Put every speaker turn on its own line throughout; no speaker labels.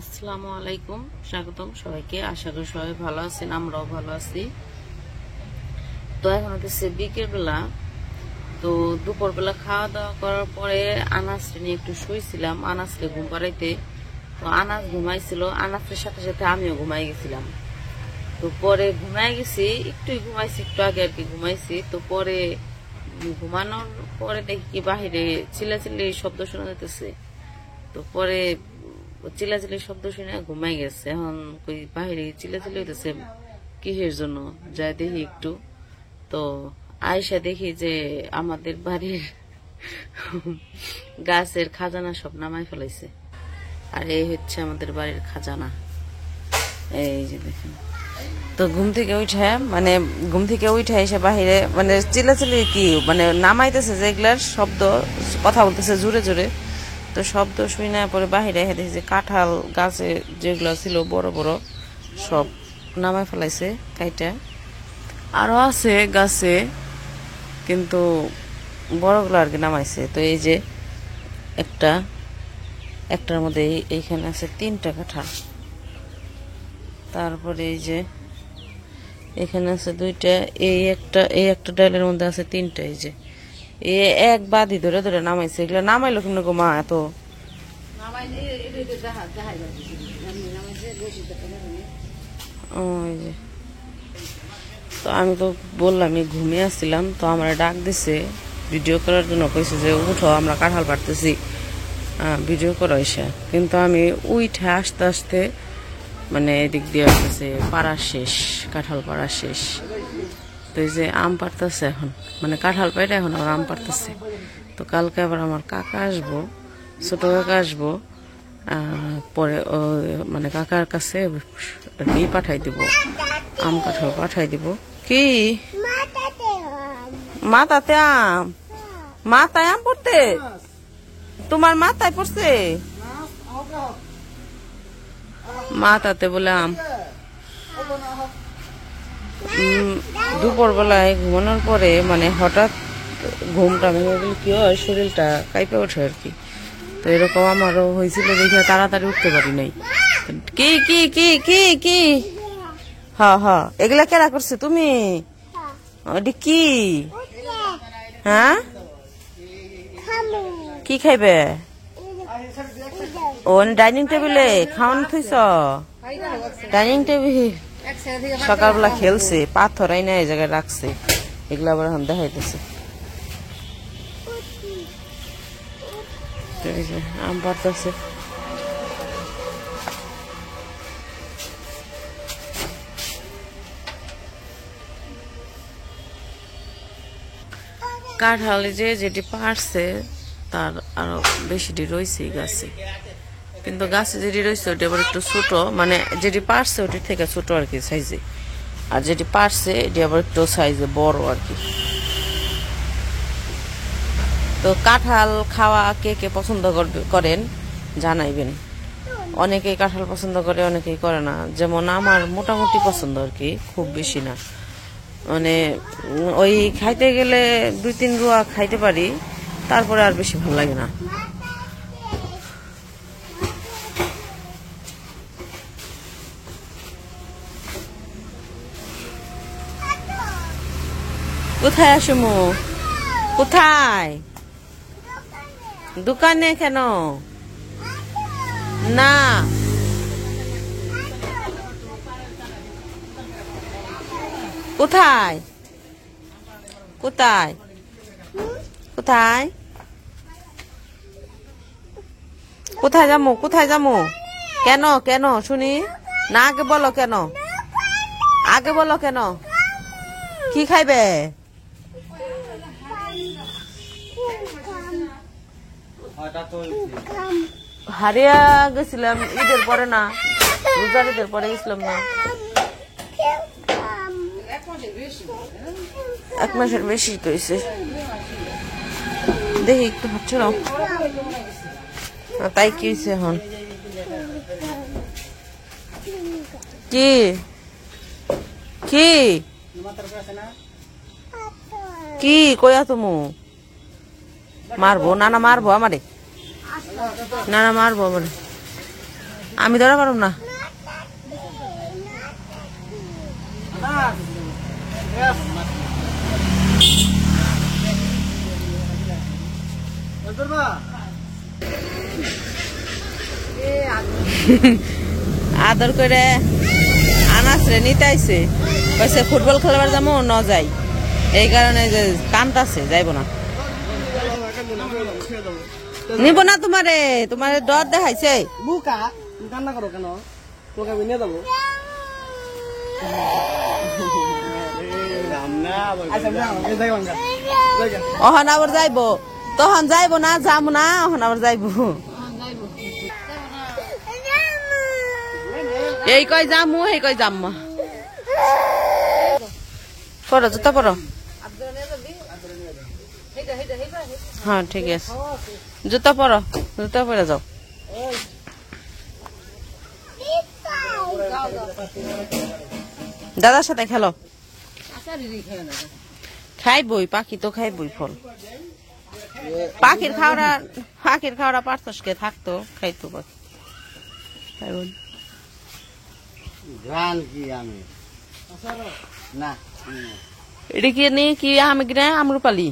আসসালামু আলাইকুম, স্বাগতম সবাইকে। আশা করি সবাই ভালো আছেন, আমরাও ভালো আছি। তো এখন হচ্ছে বিকেল বেলা। তো দুপুর বেলা খাওয়া দাওয়া করার পরে আনাসকে নিয়ে একটু শুয়েছিলাম, আনাসকে ঘুম পাড়াইতে। তো আনাস ঘুমাইছিল, আনাসের সাথে সাথে আমিও ঘুমাই গেছিলাম। তো পরে ঘুমাই গেছি, একটুই ঘুমাইছি, একটু আগে আর কি ঘুমাইছি। তো পরে ঘুমানোর পরে দেখি কি বাহিরে চিল্লাচিল্লি শব্দ শোনা যেতেছে। তো পরে চিল্লাচিল্লি শব্দ শুনে ঘুমাই গেছে। এখন কই বাহিরে চিল্লাচিল্লি হইতেছে কিসের জন্য, যাই দেখি একটু। তো আয়সা দেখি যে আমাদের বাড়ির গাছের খাজানা সব নামাই ফেলাইছে। আর এই হচ্ছে আমাদের বাড়ির খাজানা, এই যে দেখেন। তো ঘুম থেকে উঠে এসে বাহিরে চিল্লাচিল্লি কি নামাইতেছে, যেগুলার শব্দ কথা বলতেছে জোরে জোরে। তো শব্দ শুই না পরে বাহিরে দেখি যে কাঁঠাল গাছে যেগুলো ছিল বড় বড় সব নামাই ফেলাইছে কাইটা। আরো আছে গাছে, কিন্তু বড়গুলো আর কি নামাইছে। তো এই যে একটার মধ্যে এইখানে আছে 3টা কাঁঠাল। তারপরে এই যে এখানে আছে 2টা, এই একটা ডালের মধ্যে আছে 3টা। এই যে এক বাদি ধরে ধরে নামাইছে। এগুলো নামাইলো কিন্তু গো মা এত তো আমি তো বললাম ঘুমিয়ে আসছিলাম। তো আমার ডাক দিছে ভিডিও করার জন্য, কইছে যে উঠো আমরা কাঁঠাল পাড়তেছি, ভিডিও করো এসে। কিন্তু আমি উঠে আসতে আসতে এদিক দিয়ে আসতেছে পাড়া শেষ, কাঁঠাল পাড়া শেষ। তো এই যে আম পাড়তেছে এখন, কাঁঠাল পাইটা এখন আবার আম পাড়তেছে। তো কালকে আবার আমার কাকা আসবো, ছোট কাকা আসবো। পরে কাকার কাছে পাঠাই দিব, আম কাঁঠাল পাঠাই দিব। কি মাথাতে আম? মাথায় আম পড়তে? তোমার মাথায় পড়ছে? মাথাতে বলে আম। দুপুর বেলায় ঘুমানোর পরে হঠাৎ ঘুমটা ভেঙে গেলে কি হয়, শরীরটা কাঁপে ওঠে আর কি। তো এরকম আমারও হয়েছিল, দেখে তাড়াতাড়ি উঠতে পারি নাই। কি কি কি কি কি হ্যাঁ এগুলা কেরা করছে তুমি? কি হ্যাঁ কি খাইবে? ও ডাইনিং টেবিলে খাওয়ান থইছ? ডাইনিং টেবিল সকালবেলা খেলছে, পাথর আইনা এই জায়গায় রাখছে, এগুলো আবার এখন দেখাইতেছে। আম পাড়তেছে। কাঁঠাল যেটি পারছে তার আরো বেশিটি রয়েছে গাছে, কিন্তু গাছে যেটি রয়েছে ওটি আবার একটু ছোট, যেটি পারছে ওটির থেকে ছোট আর কি সাইজে। আর যেটি পারছে এটি আবার একটু সাইজে বড় আর কি। তো কাঁঠাল খাওয়া কে কে পছন্দ করেন জানাইবেন। অনেকেই কাঁঠাল পছন্দ করে, অনেকেই করে না। যেমন আমার মোটামুটি পছন্দ আর কি, খুব বেশি না। ওই খাইতে গেলে 2-3 রুয়া খাইতে পারি, তারপরে আর বেশি ভালো লাগে না। কোথায় আসমু? কোথায়? দোকানে কেন? না কোথায়? কোথায়? কোথায়? কোথায় যাবো? কোথায় যাবো? কেন কেন শুনি না, আগে বলো কেন, আগে বলো কেন, কি খাইবে? হারিয়া গেছিলাম ঈদের পরে, না রোজার ঈদের পরে গেছিলাম না, 1 মাসের বেশি হয়েছে। দেখি একটু হচ্ছে না, তাই কি হয়েছে এখন? কি কি কি কয়া তুমি? মারবো? না না মারবো আমারে, না না মারবো আমারে। আমি ধরা পারব না। আদর করে আনাসরে নিতে আইছে, কইছে ফুটবল খেলবার যাবো ন যাই, এই কারণে যে কান্দাছে যাইব না। নিব না তোমারে, তোমারে ডর দেখাইছে।
বুকা কান্না করো কেন? তোকে আমি নিয়ে যাবো।
অহন আবার যাইব, তখন যাইব না, যাবো না, অহন আবার যাইব। এই কই যামু, এই কই যাম। পড়ো জুতা পড়ো। হ্যাঁ ঠিক আছে, জুতা পরো, জুতা পরে যাও। দাদার সাথে খেলো। খাইবই, পাখি তো খাইবই ফল। পাখির খাওয়ারা পারতসকে থাকতো, খাইতো পাখি। এটা কি নিয়ে কি আমি কিনা আমরুপালি।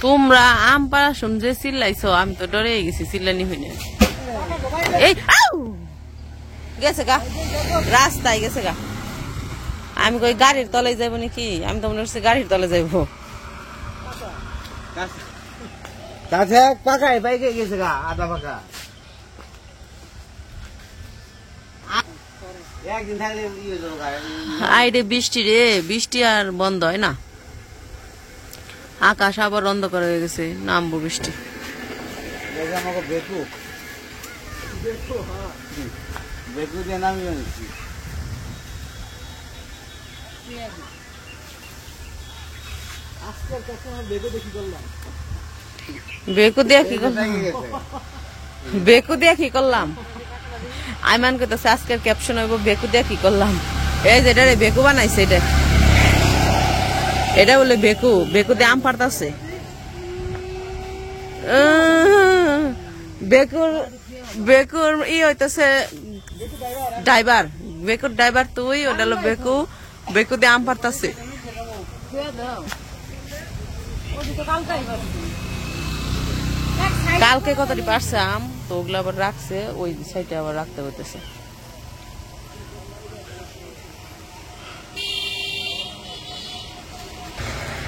তোমরা আম পাড়া শুনছে চিল্লাইছো, আমি তো ডরে গেছি, চিল্লানি হইনি। এই গেছে গা, রাস্তায় গেছে গা। আমি কই গাড়ির তলে যাইব নাকি, আমি তো মনে করছি গাড়ির তলে যাইব।
পাকা বাইকে গেছে গা, আধা পাকা। একদিন থাকলে
আইরে বৃষ্টি রে, বৃষ্টি আর বন্ধ হয় না। আকাশ আবার অন্ধকার হয়ে গেছে, নামবো বৃষ্টি।
বেকু দিয়ে নামি
বেকু দিয়া কি করলাম, বেকু দিয়া কি করলাম। আইমান কইতাছে আজকের ক্যাপশন হইব বেকু দিয়া কি করলাম। এই যে এটা বেকু বানাইছে, এটা এটা বলে বেকু, বেকু দিয়ে আম পারতাছে। বেকুর বেকুর হইতাছে ড্রাইভার, বেকুর ড্রাইভার তুই, ওটা হলো বেকু, বেকু দিয়ে আম পারতাছে। কালকে কতটি পারছে আম, তো ওগুলো আবার রাখছে, ওই সাইডে আবার রাখতে হইতেছে।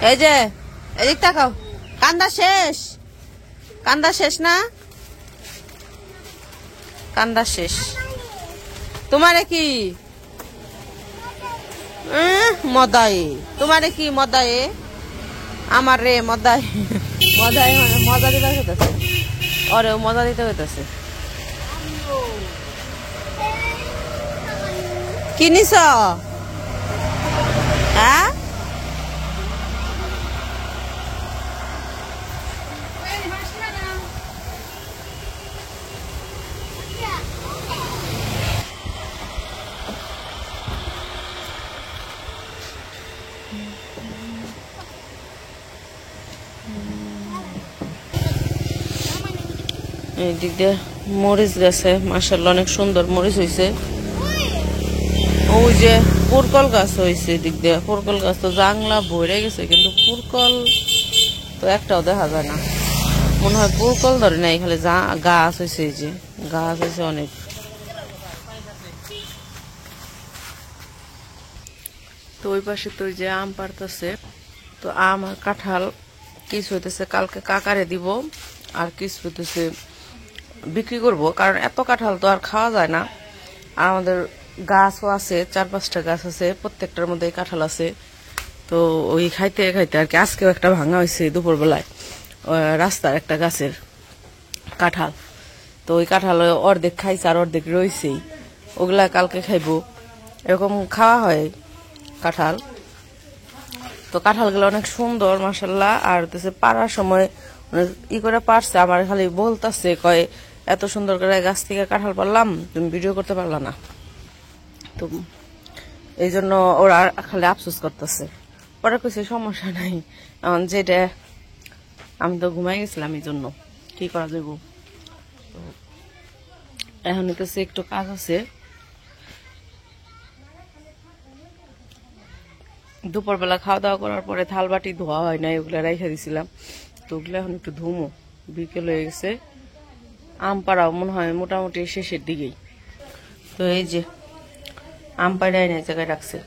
এই যে এদিক তাকাও, কান্দা শেষ, কান্দা শেষ না, কান্দা শেষ। তোমারে কি মদায়ে, তোমারে কি মদায়ে, আমার রে মদায়ে, মদায়ে মানে মজা দিতে হইতেছে, ওরে মজা দিতে হইতেছে। কি নিছ? হ্যাঁ এই দিক দিয়ে মরিচ গাছে মাশাআল্লাহ অনেক সুন্দর মরিচ হয়েছে। ওই যে পুরকল গাছ হয়েছে, দিক দিয়ে পুরকল গাছ তো জাংলা ভরে গেছে, কিন্তু পুরকল তো একটাও দেখা যায় না, মনে হয় পুরকল ধরে নাই, খালি গাছ হয়েছে, এই যে গাছ হয়েছে অনেক। তো ওই পাশে তো যে আম পারতেছে, তো আম আর কাঁঠাল কিছু হইতেছে কালকে কাকারে দিব, আর কিছু হইতেছে বিক্রি করব, কারণ এত কাঁঠাল তো আর খাওয়া যায় না। আর আমাদের গাছও আছে, 4-5টা গাছ আছে, প্রত্যেকটার মধ্যে কাঁঠাল আছে। তো ওই খাইতে খাইতে আর কি আজকেও একটা ভাঙা হয়েছে দুপুর বেলায়, রাস্তার একটা গাছের কাঁঠাল। তো ওই কাঁঠাল অর্ধেক খাইছে আর অর্ধেক রয়েছেই, ওগুলা কালকে খাইবো। এরকম খাওয়া হয় কাঁঠাল। তো কাঁঠালগুলো অনেক সুন্দর মাশাআল্লাহ। আর পাড়ার সময় ই করে পারছে, আমার খালি বলতেছে কয় এত সুন্দর করে গাছ থেকে কাঁঠাল পারলাম, তুমি ভিডিও করতে পারলা না। তো এই জন্য ওরা খালি আফসোস করতেছে। পরে কইছে সমস্যা নাই, যেটা আমি তো ঘুমাই গেছিলাম এই জন্য, কি করা যাইব। তো এখন হইতেছে একটু কাজ আছে, দুপুরবেলা খাওয়া দাওয়া করার পরে থাল বাটি ধোয়া হয় না, ওগুলো রেখে দিছিলাম। তো ওগুলো এখন একটু ধুমো, বিকেল হয়ে গেছে। আম পাড়াও মনে হয় মোটামুটি শেষের দিকেই। তো এই যে আম পাড়ায় না জায়গায় রাখছে,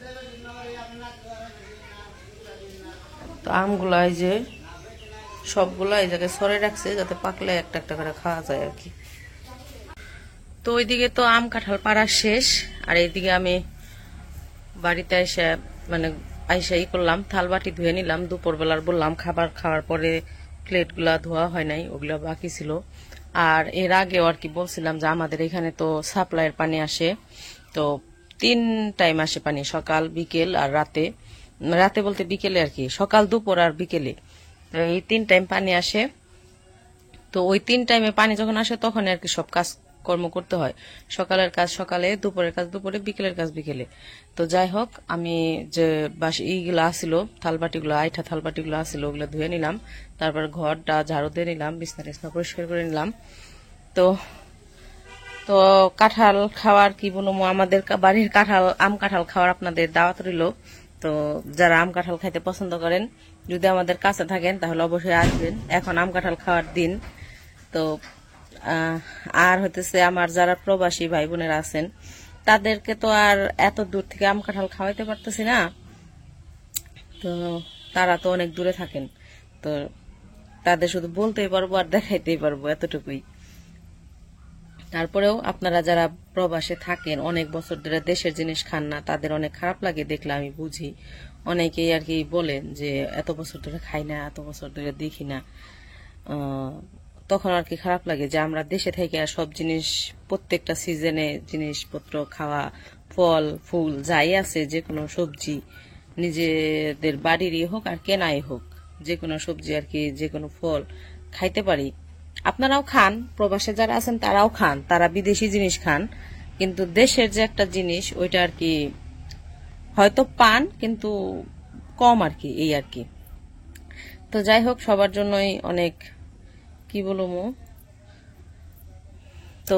তো আমগুলা এই যে সবগুলা এই জায়গায় সরে রাখছে যাতে পাকলে একটা একটা করে খাওয়া যায় আর কি। তো ওইদিকে তো আম কাঁঠাল পাড়া শেষ, আর এইদিকে আমি বাড়িতে এসে মানে আইসাই করলাম, থাল বাটি ধুয়ে নিলাম। দুপুরবেলার বললাম খাবার খাওয়ার পরে প্লেটগুলা ধোয়া হয় নাই, ওগুলা বাকি ছিল। আর এর আগেও আর কি বলছিলাম যে আমাদের এখানে তো সাপ্লাইয়ের পানি আসে, তো 3 টাইম আসে পানি, সকাল বিকেল আর রাতে। রাতে বলতে বিকেলে আর কি, সকাল দুপুর আর বিকেলে, এই 3 টাইম পানি আসে। তো ওই 3 টাইমে পানি যখন আসে তখন আর কি সব কাজ কর্ম করতে হয়, সকালের কাজ সকালে, দুপুরের কাজ দুপুরে, বিকেলের কাজ বিকেলে। তো যাই হোক, আমি যে এইগুলো আসিল থালবাটিগুলো, আইঠা থালবাটিগুলো আসিল, ওগুলো ধুয়ে নিলাম। তারপর ঘরটা ঝাড়ু দিয়ে নিলাম, বিছনা টিছনা পরিষ্কার করে নিলাম। তো তো কাঁঠাল খাওয়ার কি বলবো, আমাদের বাড়ির কাঁঠাল, আম কাঁঠাল খাওয়ার আপনাদের দাওয়াত রইল। তো যারা আম কাঁঠাল খাইতে পছন্দ করেন, যদি আমাদের কাছে থাকেন তাহলে অবশ্যই আসবেন, এখন আম কাঁঠাল খাওয়ার দিন। তো আর হইতেছে আমার যারা প্রবাসী ভাই বোনেরা আছেন, তাদেরকে তো আর এত দূর থেকে আম কাঁঠাল খাওয়াইতে পারতেছি না, তো তারা তো অনেক দূরে থাকেন। তো তাদের শুধু বলতেই পারবো আর দেখাইতেই পারবো, এতটুকুই। তারপরেও আপনারা যারা প্রবাসে থাকেন, অনেক বছর ধরে দেশের জিনিস খান না, তাদের অনেক খারাপ লাগে দেখলে, আমি বুঝি। অনেকেই আর কি বলেন যে এত বছর ধরে খাই না, এত বছর ধরে দেখি না, তখন আর কি খারাপ লাগে যে আমরা দেশে থেকে সব জিনিস, প্রত্যেকটা সিজনে জিনিসপত্র খাওয়া, ফল ফুল যাই আছে, যে কোনো সবজি নিজেদের বাড়িরই হোক আর কেনাই হোক, যে কোনো সবজি আর কি, যে কোনো ফল খাইতে পারি। আপনারাও খান, প্রবাসে যারা আছেন তারাও খান, তারা বিদেশি জিনিস খান, কিন্তু দেশের যে একটা জিনিস ওইটা আর কি হয়তো পান, কিন্তু কম আর কি, এই আর কি। তো যাই হোক, সবার জন্যই অনেক কি বলবো। তো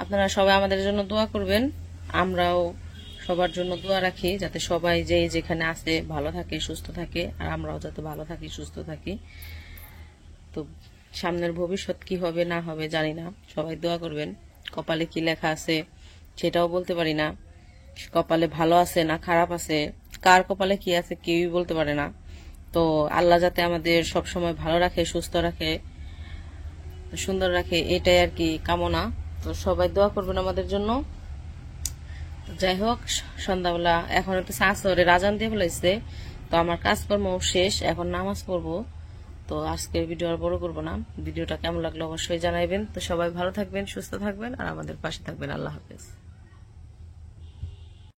আপনারা সবাই আমাদের জন্য দোয়া করবেন, আমরাও সবার জন্য দোয়া রাখি, যাতে সবাই যে যেখানে আছে ভালো থাকে, সুস্থ থাকে, আর আমরাও যাতে ভালো থাকি, সুস্থ থাকি। তো সামনের ভবিষ্যৎ কি হবে না হবে জানি না, সবাই দোয়া করবেন। কপালে কি লেখা আছে সেটাও বলতে পারি না, কপালে ভালো আছে না খারাপ আছে, কার কপালে কি আছে কেউই বলতে পারে না। তো আল্লাহ যাতে আমাদের সব সময় ভালো রাখে, সুস্থ রাখে, সুন্দর রাখে, এটাই আর কি কামনা। তো সবাই দোয়া করবেন আমাদের জন্য। যাই হোক, সন্ধ্যাবেলা এখন একটু আসরের আজান দিয়ে ফেলাইছে, তো আমার কাজকর্ম শেষ, এখন নামাজ পড়বো। তো আজকের ভিডিও আর বড় করবো না, ভিডিওটা কেমন লাগলো অবশ্যই জানাইবেন। তো সবাই ভালো থাকবেন, সুস্থ থাকবেন, আর আমাদের পাশে থাকবেন। আল্লাহ হাফেজ।